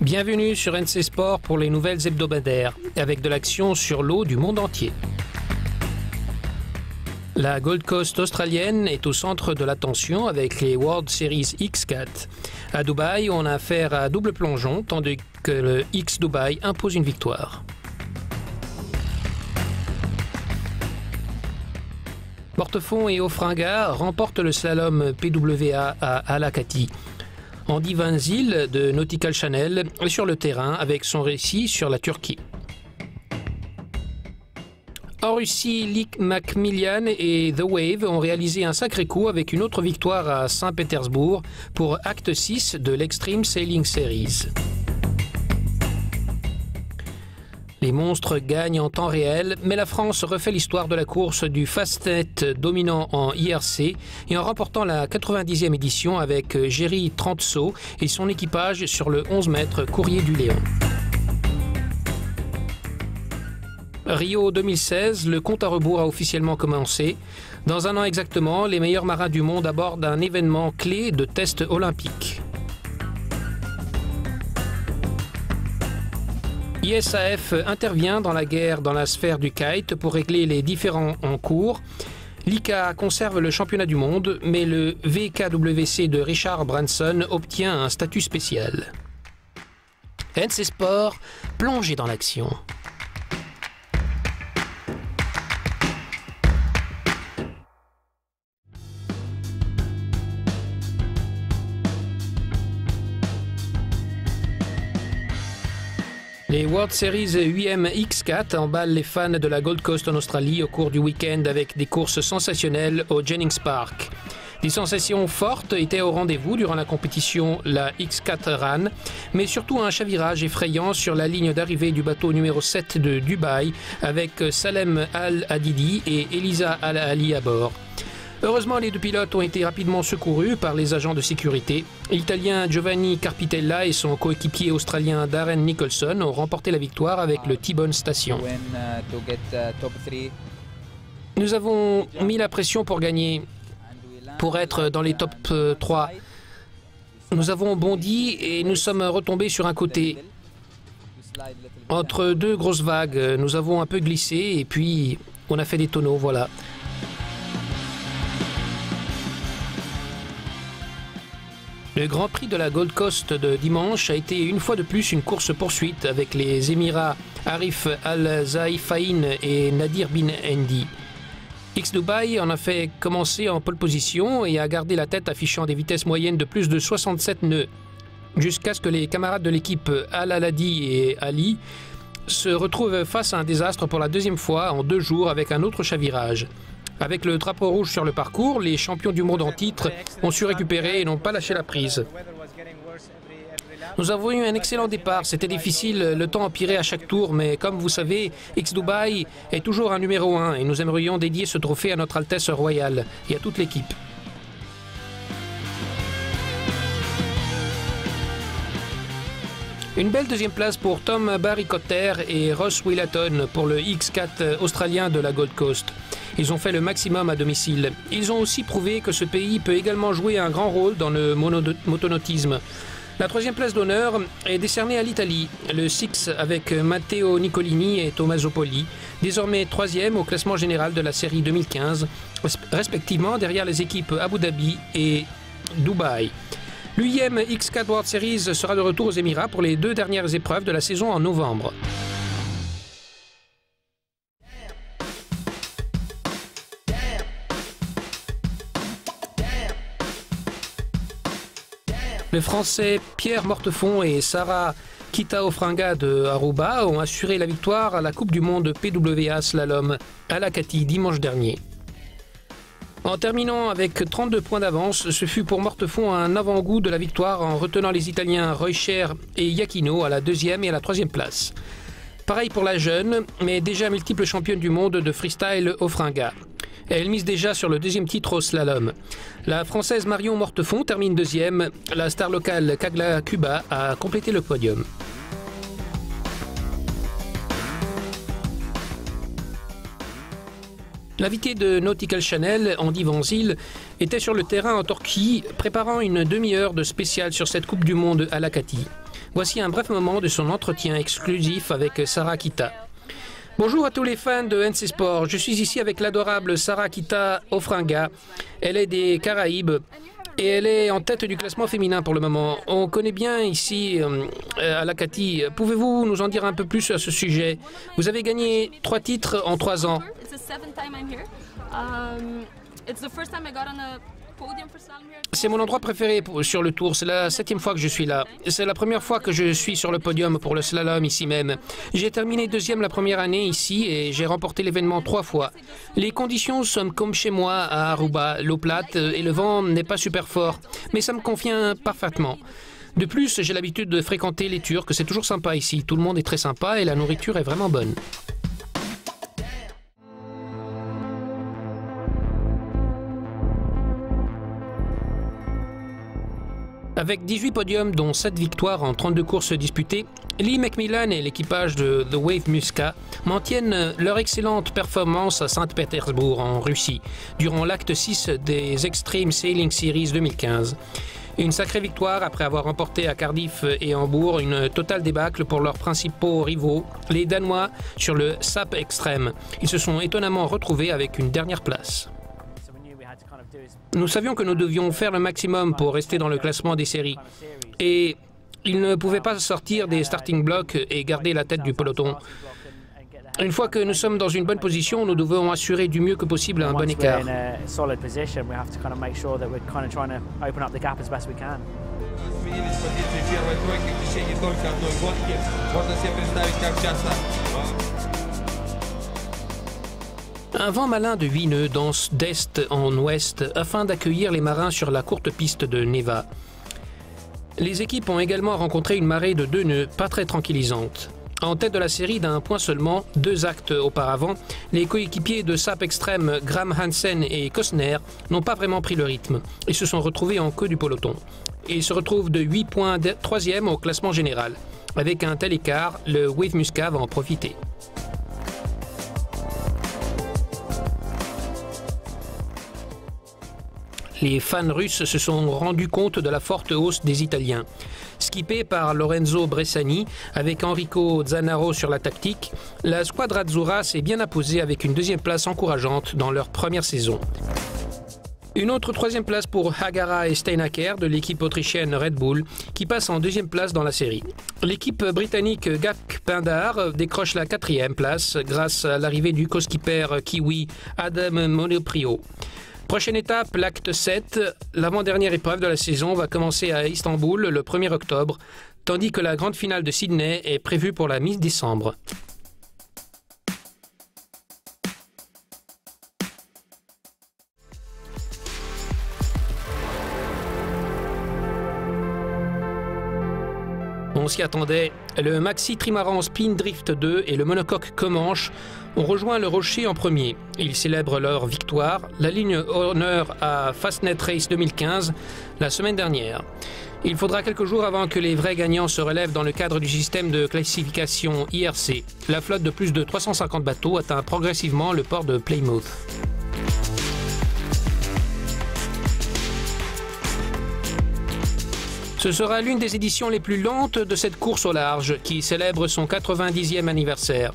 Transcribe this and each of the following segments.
Bienvenue sur NC Sport pour les nouvelles hebdomadaires, avec de l'action sur l'eau du monde entier. La Gold Coast australienne est au centre de l'attention avec les World Series X4. À Dubaï, on a affaire à double plongeon, tandis que le X Dubaï impose une victoire. Mortefond et Ofringa remportent le slalom PWA à Alakati. Andy Van Zyl de Nautical Channel est sur le terrain avec son récit sur la Turquie. En Russie, Lik Macmillan et The Wave ont réalisé un sacré coup avec une autre victoire à Saint-Pétersbourg pour Acte 6 de l'Extreme Sailing Series. Les monstres gagnent en temps réel, mais la France refait l'histoire de la course du Fastnet dominant en IRC et en remportant la 90e édition avec Géry Trantseau et son équipage sur le 11 mètres Courrier du Léon. Rio 2016, le compte à rebours a officiellement commencé. Dans un an exactement, les meilleurs marins du monde abordent un événement clé de test olympique. ISAF intervient dans la guerre dans la sphère du kite pour régler les différends en cours. L'ICA conserve le championnat du monde, mais le VKWC de Richard Branson obtient un statut spécial. NC Sport, plongez dans l'action. Les World Series 8M X4 emballent les fans de la Gold Coast en Australie au cours du week-end avec des courses sensationnelles au Jennings Park. Des sensations fortes étaient au rendez-vous durant la compétition, la X4 Run, mais surtout un chavirage effrayant sur la ligne d'arrivée du bateau numéro 7 de Dubaï avec Salem Al-Hadidi et Elisa Al-Ali à bord. Heureusement, les deux pilotes ont été rapidement secourus par les agents de sécurité. L'Italien Giovanni Carpitella et son coéquipier australien Darren Nicholson ont remporté la victoire avec le T-Bone Station. Nous avons mis la pression pour gagner, pour être dans les top 3. Nous avons bondi et nous sommes retombés sur un côté. Entre deux grosses vagues, nous avons un peu glissé et puis on a fait des tonneaux, voilà. Le Grand Prix de la Gold Coast de dimanche a été une fois de plus une course-poursuite avec les Émirats Arif Al-Zaifain et Nadir bin Endi. X Dubaï en a fait commencer en pole position et a gardé la tête affichant des vitesses moyennes de plus de 67 nœuds, jusqu'à ce que les camarades de l'équipe Al-Aladi et Ali se retrouvent face à un désastre pour la deuxième fois en 2 jours avec un autre chavirage. Avec le drapeau rouge sur le parcours, les champions du monde en titre ont su récupérer et n'ont pas lâché la prise. Nous avons eu un excellent départ, c'était difficile, le temps empirait à chaque tour, mais comme vous savez, X Dubaï est toujours un numéro 1 et nous aimerions dédier ce trophée à notre Altesse Royale et à toute l'équipe. Une belle deuxième place pour Tom Barry-Cotter et Ross Willaton pour le X4 australien de la Gold Coast. Ils ont fait le maximum à domicile. Ils ont aussi prouvé que ce pays peut également jouer un grand rôle dans le motonautisme. La 3e place d'honneur est décernée à l'Italie. Le Six avec Matteo Nicolini et Tommaso Poli, désormais 3e au classement général de la série 2015, respectivement derrière les équipes Abu Dhabi et Dubaï. L'UIM X4 World Series sera de retour aux Émirats pour les 2 dernières épreuves de la saison en novembre. Les Français Pierre Mortefond et Sarah Kita-Ofringa de Aruba ont assuré la victoire à la Coupe du Monde PWA Slalom à Alakati dimanche dernier. En terminant avec 32 points d'avance, ce fut pour Mortefond un avant-goût de la victoire en retenant les Italiens Reuscher et Iachino à la 2e et à la 3e place. Pareil pour la jeune, mais déjà multiple championne du monde de freestyle Ofringa. Elle mise déjà sur le 2e titre au slalom. La Française Marion Mortefond termine 2e. La star locale Kagla Cuba a complété le podium. L'invité de Nautical Channel, Andy Van Zyl, était sur le terrain en Turquie, préparant une demi-heure de spécial sur cette Coupe du Monde à Alakati. Voici un bref moment de son entretien exclusif avec Sarah Kita. Bonjour à tous les fans de NC Sport. Je suis ici avec l'adorable Sarah Kita Ofringa. Elle est des Caraïbes et elle est en tête du classement féminin pour le moment. On connaît bien ici à la Cathy. Pouvez-vous nous en dire un peu plus à ce sujet? Vous avez gagné 3 titres en 3 ans. C'est mon endroit préféré sur le tour. C'est la 7e fois que je suis là. C'est la première fois que je suis sur le podium pour le slalom ici même. J'ai terminé 2e la première année ici et j'ai remporté l'événement 3 fois. Les conditions sont comme chez moi à Aruba, l'eau plate et le vent n'est pas super fort, mais ça me convient parfaitement. De plus, j'ai l'habitude de fréquenter les Turcs, c'est toujours sympa ici. Tout le monde est très sympa et la nourriture est vraiment bonne. Avec 18 podiums, dont 7 victoires en 32 courses disputées, Lee McMillan et l'équipage de The Wave Muska maintiennent leur excellente performance à Saint-Pétersbourg, en Russie, durant l'acte 6 des Extreme Sailing Series 2015. Une sacrée victoire après avoir remporté à Cardiff et Hambourg une totale débâcle pour leurs principaux rivaux, les Danois, sur le SAP Extreme. Ils se sont étonnamment retrouvés avec une dernière place. Nous savions que nous devions faire le maximum pour rester dans le classement des séries. Et ils ne pouvaient pas sortir des starting blocks et garder la tête du peloton. Une fois que nous sommes dans une bonne position, nous devons assurer du mieux que possible un bon écart. Un vent malin de 8 nœuds danse d'est en ouest afin d'accueillir les marins sur la courte piste de Neva. Les équipes ont également rencontré une marée de 2 nœuds pas très tranquillisante. En tête de la série d'un point seulement, 2 actes auparavant, les coéquipiers de SAP Extreme Graham Hansen et Costner n'ont pas vraiment pris le rythme et se sont retrouvés en queue du peloton. Ils se retrouvent de 8 points 3e au classement général. Avec un tel écart, le Wave Muska va en profiter. Les fans russes se sont rendus compte de la forte hausse des Italiens. Skippé par Lorenzo Bressani, avec Enrico Zannaro sur la tactique, la squadra Azzurra s'est bien imposée avec une 2e place encourageante dans leur première saison. Une autre 3e place pour Hagara et Steinaker de l'équipe autrichienne Red Bull, qui passe en 2e place dans la série. L'équipe britannique Gak Pindar décroche la 4e place grâce à l'arrivée du co-skipper kiwi Adam Monoprio. Prochaine étape, l'acte 7, l'avant-dernière épreuve de la saison va commencer à Istanbul le 1er octobre, tandis que la grande finale de Sydney est prévue pour la mi-décembre. On s'y attendait. Le Maxi Trimaran Spin Drift 2 et le monocoque Comanche ont rejoint le rocher en premier. Ils célèbrent leur victoire, la ligne honneur à Fastnet Race 2015, la semaine dernière. Il faudra quelques jours avant que les vrais gagnants se relèvent dans le cadre du système de classification IRC. La flotte de plus de 350 bateaux atteint progressivement le port de Plymouth. Ce sera l'une des éditions les plus lentes de cette course au large, qui célèbre son 90e anniversaire.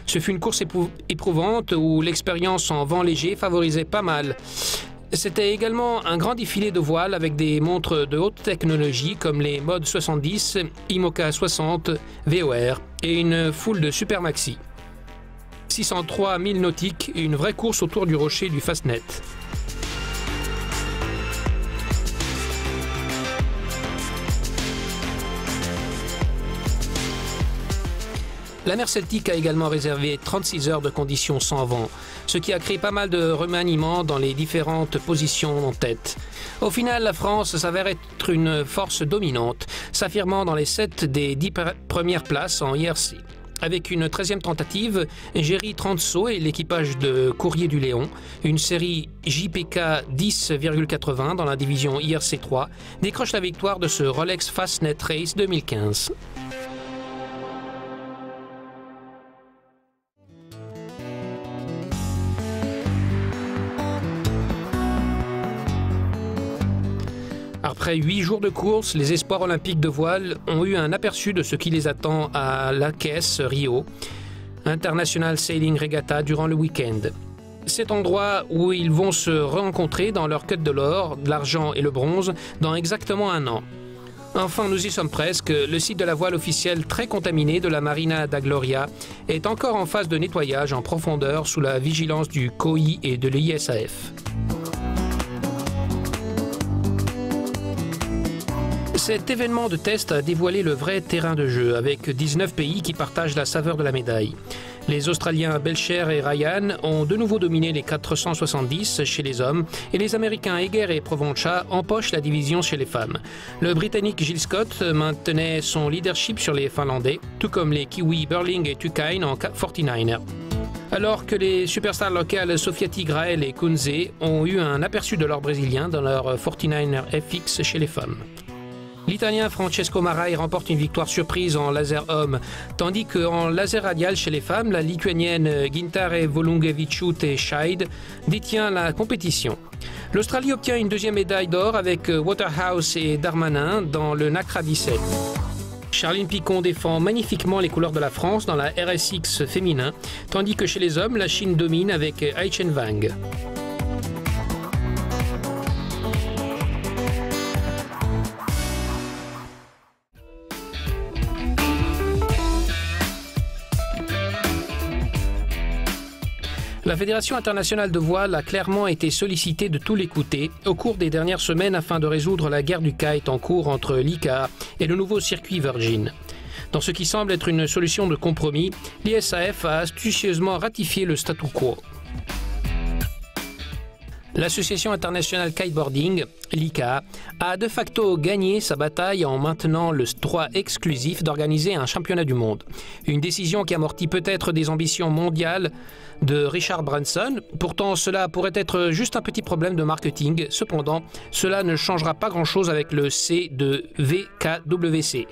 Ce fut une course éprouvante où l'expérience en vent léger favorisait pas mal. C'était également un grand défilé de voiles avec des montres de haute technologie comme les Mod 70, IMOCA 60, VOR et une foule de super maxi. 603 milles nautiques et une vraie course autour du rocher du Fastnet. La mer Celtique a également réservé 36 heures de conditions sans vent, ce qui a créé pas mal de remaniements dans les différentes positions en tête. Au final, la France s'avère être une force dominante, s'affirmant dans les 7 des 10 premières places en IRC. Avec une 13e tentative, Jerry Transo et l'équipage de Courrier du Léon, une série JPK 10,80 dans la division IRC 3, décrochent la victoire de ce Rolex Fastnet Race 2015. Après 8 jours de course, les espoirs olympiques de voile ont eu un aperçu de ce qui les attend à l'AKS Rio, International Sailing Regatta, durant le week-end. Cet endroit où ils vont se rencontrer dans leur quête de l'or, de l'argent et le bronze dans exactement un an. Enfin, nous y sommes presque. Le site de la voile officielle très contaminé de la Marina da Gloria est encore en phase de nettoyage en profondeur sous la vigilance du COI et de l'ISAF. Cet événement de test a dévoilé le vrai terrain de jeu, avec 19 pays qui partagent la saveur de la médaille. Les Australiens Belcher et Ryan ont de nouveau dominé les 470 chez les hommes et les Américains Egger et Provencha empochent la division chez les femmes. Le Britannique Gill Scott maintenait son leadership sur les Finlandais, tout comme les Kiwis Burling et Tukain en 49er. Alors que les superstars locales Sofiati Grael et Kunze ont eu un aperçu de l'or brésilien dans leur 49er FX chez les femmes. L'Italien Francesco Marai remporte une victoire surprise en laser homme, tandis qu'en laser radial chez les femmes, la Lituanienne Gintare Volungevičiūtė Scheid détient la compétition. L'Australie obtient une deuxième médaille d'or avec Waterhouse et Darmanin dans le NACRA 17. Charline Picon défend magnifiquement les couleurs de la France dans la RSX féminin, tandis que chez les hommes, la Chine domine avec Ai Chen Wang. La Fédération internationale de voile a clairement été sollicitée de tous les côtés au cours des dernières semaines afin de résoudre la guerre du kite en cours entre l'ICAA et le nouveau circuit Virgin. Dans ce qui semble être une solution de compromis, l'ISAF a astucieusement ratifié le statu quo. L'Association internationale kiteboarding, l'ICAA, a de facto gagné sa bataille en maintenant le droit exclusif d'organiser un championnat du monde. Une décision qui amortit peut-être des ambitions mondiales de Richard Branson. Pourtant, cela pourrait être juste un petit problème de marketing. Cependant, cela ne changera pas grand-chose avec le C de VKWC.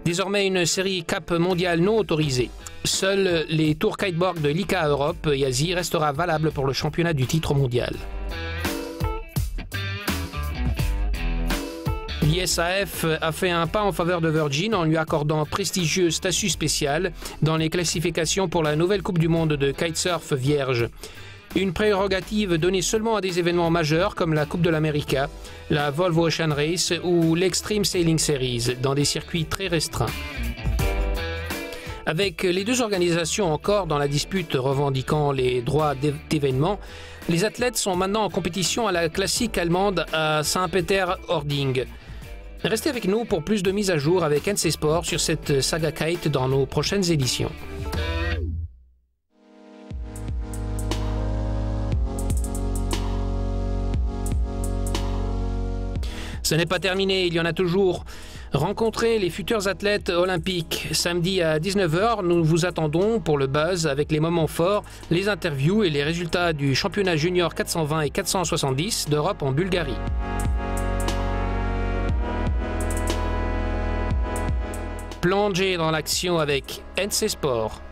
Désormais une série Cap mondiale non autorisée. Seuls les tours kiteboard de l'ICAA Europe et Asie restera valable pour le championnat du titre mondial. L'ISAF a fait un pas en faveur de Virgin en lui accordant un prestigieux statut spécial dans les classifications pour la nouvelle Coupe du Monde de kitesurf vierge. Une prérogative donnée seulement à des événements majeurs comme la Coupe de l'América, la Volvo Ocean Race ou l'Extreme Sailing Series dans des circuits très restreints. Avec les deux organisations encore dans la dispute revendiquant les droits d'événements, les athlètes sont maintenant en compétition à la classique allemande à Saint-Peter-Ording. Restez avec nous pour plus de mises à jour avec NC Sport sur cette saga kite dans nos prochaines éditions. Ce n'est pas terminé, il y en a toujours. Rencontrez les futurs athlètes olympiques. Samedi à 19h, nous vous attendons pour le buzz avec les moments forts, les interviews et les résultats du championnat junior 420 et 470 d'Europe en Bulgarie. Plongez dans l'action avec NC Sport.